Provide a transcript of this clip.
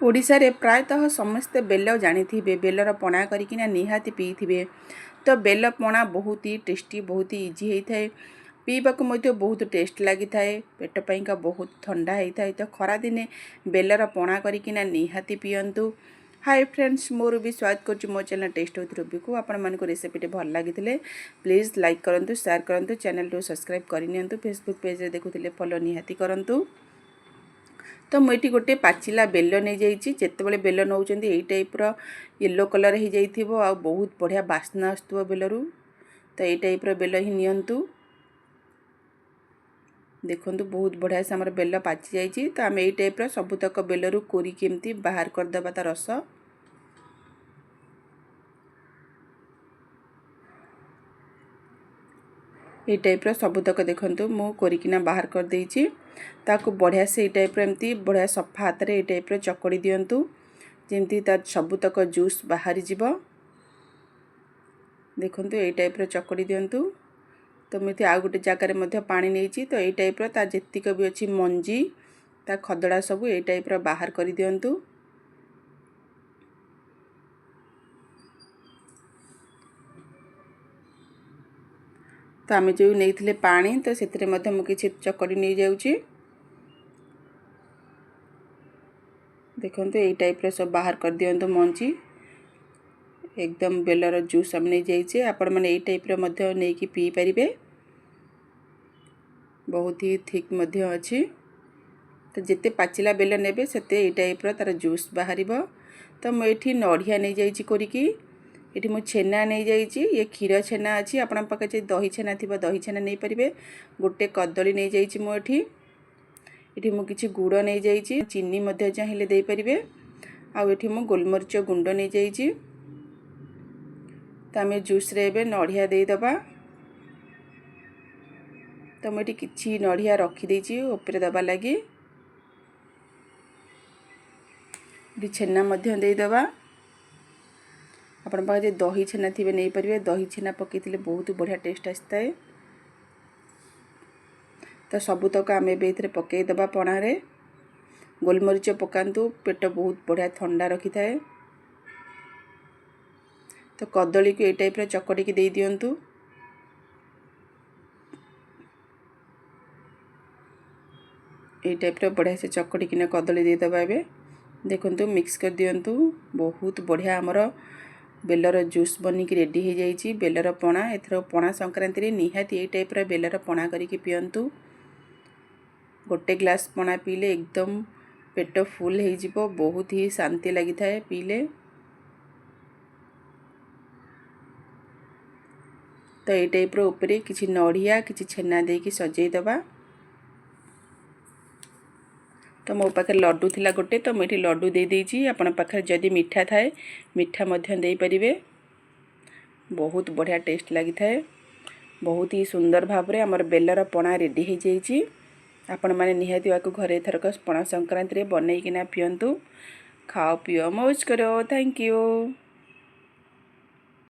ओडिशा रे प्रायतः समस्ते bell जानिथिबे baler पणा करिकिना निहाती पीथिबे। तो बेल पणा बहुत ही टेस्टी बहुत ही इजी होता है पीवाक बहुत टेस्ट लगी थाए पेट पाइंका बहुत ठंडा होता है। तो खरा दिने बेलर पणा करिकिना निहाती पियंतु। हाय फ्रेंड्स मोर भी स्वागत कर मो चैनल टेस्ट होती रूबी को आपण मानको रेसिपी भल लगी प्लीज लाइक करंतु शेयर करंतु चैनल टू सब्सक्राइब करनियंतु फेसबुक पेज रे देखुथिले फॉलो निहाती करंतु। तो मुझे गोटे पाचिला बेल नहीं जाइए जिते बेल नौ यही टाइप्र येलो कलर हो जाइए आ बहुत बढ़िया बास्ना आसुव बेलू। तो यही टाइप्र बेल ही नियंतु देखु बहुत बढ़िया से आम बेल पाचि जाइए। तो आम यही टाइप्र सबुतक बेलू कोरिकी एमती बाहर करदे ता रस। ये टाइप्र सबुतक देखु मु कोरिकिना बाहर कर देइछि। ताको बढ़िया से टाइप एमती बढ़िया सफा हाथ रे टाइप चकड़ी दियंतु जेमती तार सबुतक जूस बाहरी जीव। देखंतु ये टाइप चकड़ी दियंतु। तो मुझे आउ गोटे जगार मध्य पानी नहीं तो ये टाइप ता जेतिक भी अच्छी मंजी ता खदड़ा सब ये टाइप बाहर कर दियंतु। तो आम जो नहीं पानी तो से मुझे चकड़ी नहीं जाऊँगी। देखो यही टाइप सब बाहर कर दियंतु मंजी एकदम बेलर जूस आम नहीं जाइए आपण मैंने यही टाइप नहीं कि पी पारे बहुत ही थिक अच्छी। तो जिते पाचिला बेल नेबे सेते यही टाइप तार जूस बाहर। तो मुझे नड़िया नहीं जाइए कोरिकी ये मु छेना नहीं जाइए ये क्षीर छेना अच्छी आपण पाखे दही छेना थी दही छेना नहीं पारे। गोटे कदली नहीं जाइए मुझे ये मुझे गुड़ नहीं जाइए चीनी चाहिए दे पारे। आठी मु गोलमरीच गुंड नहीं जाइए। तो आम जूस रे एबे नड़िया देदबा। तो मुझे किसी नड़िया रखीदे उपरे दबा लगी छेना देदबा। आपण पाखे दही छेना थी नहीं पारे दही छेना पकईले बहुत बढ़िया टेस्ट आसता है। तो सबुतक आम ए पकईदबा पणारे गोलमरीच पकातु पेट बहुत बढ़िया ठंडा रखी थाए। तो कदली को ये टाइप चकड़ी की दे दियंतु। ये टाइप बढ़िया से चकड़ी किना कदली देदबा एबे देखंतु मिक्स कर दियंतु। बहुत बढ़िया आमर बेलर जूस बनिकी रेडी हो जाइए बेलर पणा। एथर पणा संक्रांति रे निहाती ये टाइप बेलर पणा करिकी पियंतु। गोटे ग्लास पणा पीले एकदम पेट फुल हो जिवो बहुत ही शांति लगी थाए पीले। तो ये टाइप उपरे किसी नड़िया किसी छेना देकी सजई दबा। तो मो पाखे लड्डू थिला गोटे तो मुझे लड्डू दे देइछि आपण पाखे जदि मीठा थाए मीठा मध्य दे परिबे बहुत बढ़िया टेस्ट लगी थाए। बहुत ही सुंदर भाव रे हमर बेलर पणा रेडी हो जाइछि। आपण माने निहाती वाको घरे थरक पणा संक्रांति रे बनई किना पियंतु खाओ पियो मौज करो। Thank you.